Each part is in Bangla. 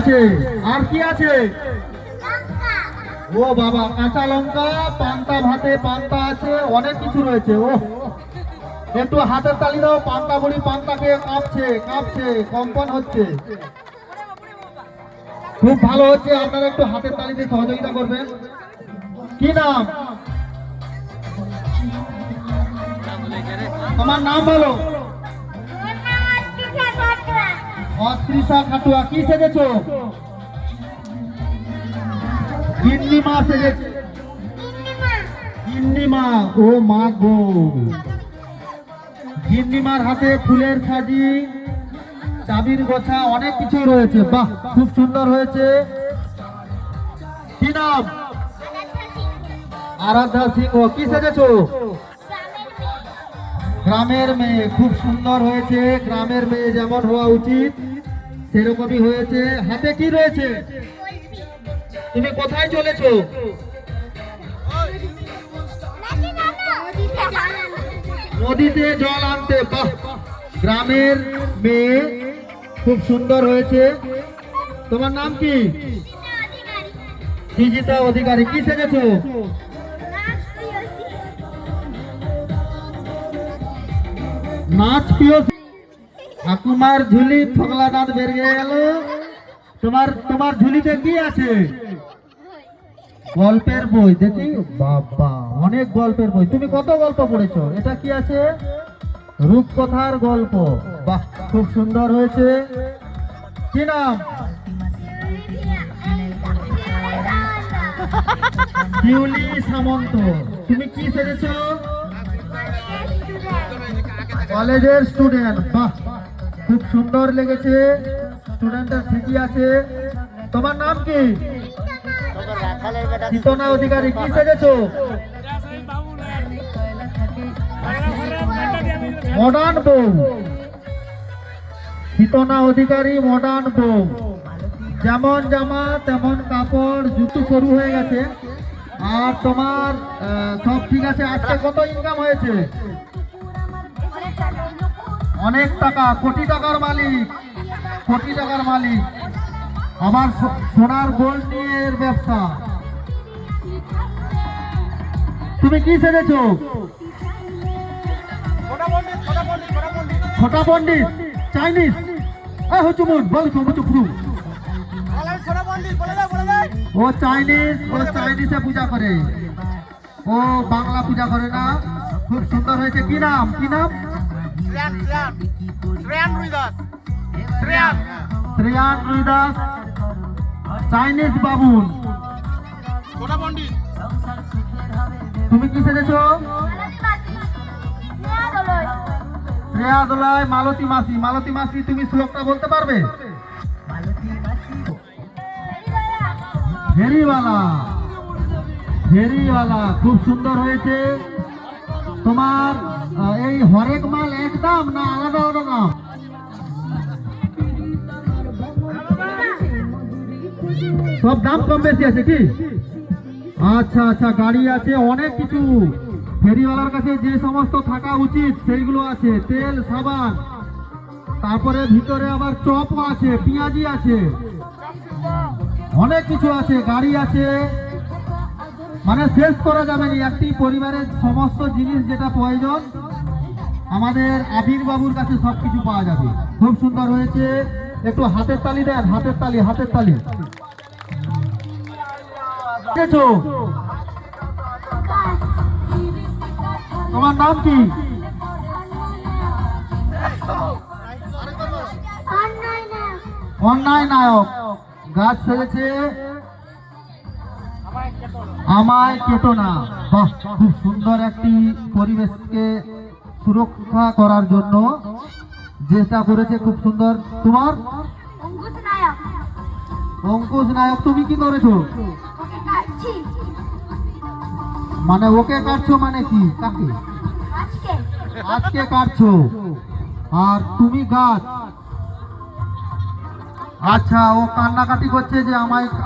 আছে, আর কি আছে? ও বাবা, কাঁচা লঙ্কা, পান্তা ভাতে পান্তা আছে, অনেক কিছু রয়েছে। ও একটু হাতের তালি দাও, পান্তা বুড়ি পান্তাকে কাঁপছে কাঁপছে, কম্পন হচ্ছে, খুব ভালো হচ্ছে। আপনারা একটু হাতের তালি দিয়ে সহযোগিতা করবেন। কি নাম তোমার? নাম বলো। অত্রিশা খাটুয়া। কি সেজেছো? গিন্নি মা সেজেছে। গিন্নি মা, ও মা গো। গিন্নি মার হাতে ফুলের সাজি, চাবির গোছা, অনেক কিছু রয়েছে। বাহ, খুব সুন্দর হয়েছে। কি নাম? আরাধ্যা সিংহ। কি সেজেছো? গ্রামের মেয়ে। খুব সুন্দর হয়েছে, গ্রামের মেয়ে যেমন হওয়া উচিত সেরকমই হয়েছে। হাতে কি রয়েছে? তুমি কোথায় চলেছো? নদীতে জল আনতে। বাহ, গ্রামের মেয়ে, খুব সুন্দর হয়েছে। তোমার নাম কি? সৃজিতা অধিকারী। কি সেজেছো? নাচ প্রিয়। ঠাকুমার ঝুলি ফগলা দাঁত বেরিয়ে গেল। তোমার ঝুলিতে কি আছে? গল্পের বই। দেখি, বাবা, অনেক গল্পের বই। তুমি কত গল্প পড়েছো? এটা কি আছে? রূপকথার গল্প। বাহ, খুব সুন্দর হয়েছে। কি নাম? শিউলি সামন্ত। তুমি কি সেজেছো? কলেজের স্টুডেন্ট। বাহ, খুব সুন্দর লেগেছে। স্টুডেন্টের ঠিকই আছে। তোমার নাম কি? শীতনা অধিকারী। কি সেজেছো? মডার্ন বউ। শীতনা অধিকারী মডার্ন বউ। যেমন জামা তেমন কাপড়, জুতো শুরু হয়ে গেছে। আর তোমার সব ঠিক আছে। আজকে কত ইনকাম হয়েছে? অনেক টাকা। কোটি টাকার মালিক, কোটি টাকার মালিক। আমার সোনার গোল্ড নিয়ে ব্যবসা। তুমি কি সেজেছো? ছোটা পন্ডিত। চাইনিজ। ও চাইনিজ, ও চাইনিজে পূজা করে, ও বাংলা পূজা করে না। খুব সুন্দর হয়েছে। কি নাম? কি নাম? শ্রেয়ান রুইদাস। চাইনিজ বাবুন। তুমি কি সেজেছো? শ্রেয়া দোলাই। মালতী মাসি। মালতী মাসি, তুমি শ্লোকটা বলতে পারবে? ফেরিওয়ালা। ফেরিওয়ালা। খুব সুন্দর হয়েছে। তোমার এই হরেক মাল এক দাম না আলাদা আলাদা দাম? সব দাম কম বেশি আছে কি? আচ্ছা আচ্ছা, গাড়ি আছে, অনেক কিছু। ফেরিওয়ালার কাছে যে সমস্ত থাকা উচিত সেইগুলো আছে। তেল, সাবান, তারপরে ভিতরে আবার চপও আছে, পেঁয়াজি আছে, অনেক কিছু আছে। গাড়ি আছে, মানে শেষ করা যাবে না। একটি পরিবারের সমস্ত জিনিস যেটা প্রয়োজন আমাদের আবির বাবুর কাছে সবকিছু পাওয়া যাবে। খুব সুন্দর হয়েছে। একটু হাতের তালি দেন। হাতের তালি, হাতের তালি। তোমার নাম কি? অন্যায় নায়ক। গাছ সেজেছে আমায় কেটো না। বাহ, খুব সুন্দর একটি পরিবেশকে সুরক্ষা করার জন্য চেষ্টা করেছে, খুব সুন্দর। তোমার? অঙ্কুশ নায়ক। তুমি কি করেছো? মানে ওকে কাটছো মানে কি? কাকে? আজকে কাটছো। আর তুমি গাছ। আচ্ছা, ও কান্নাকাটি করছে যে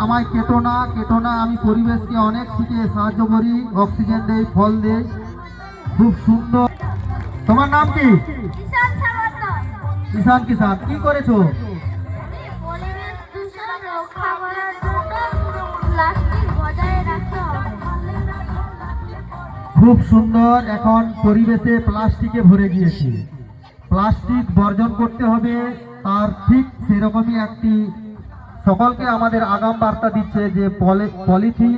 আমায় কেটো না, কেটো না। আমি পরিবেশকে অনেক দিকে সাহায্য করি, অক্সিজেন দেই, ফল দেই। খুব সুন্দর। তোমার নাম কি? ঈশান কিষান। কি করেছো? রক্ষা করার জন্য প্লাস্টিক বজায় রাখতে হবে। খুব সুন্দর। এখন পরিবেশে প্লাস্টিকে ভরে গিয়েছে, প্লাস্টিক বর্জন করতে হবে। তার ঠিক সেরকমই একটি সকলকে আমাদের আগাম বার্তা দিচ্ছে যে পলিথিন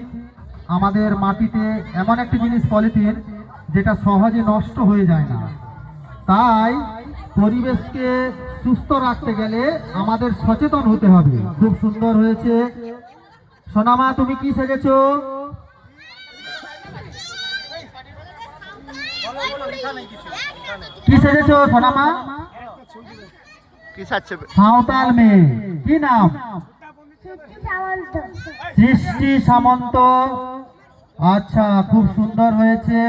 আমাদের মাটিতে এমন একটি জিনিস, পলিথিন যেটা সহজে নষ্ট হয়ে যায় না। তাই পরিবেশকে সুস্থ রাখতে গেলে আমাদের সচেতন হতে হবে। খুব সুন্দর হয়েছে। সোনামা, তুমি কি সেজেছো? কি সেজেছো সোনামা? সাঁওতাল মেয়ে। কি নাম? সৃষ্টি সামন্ত। আচ্ছা, খুব সুন্দর হয়েছে।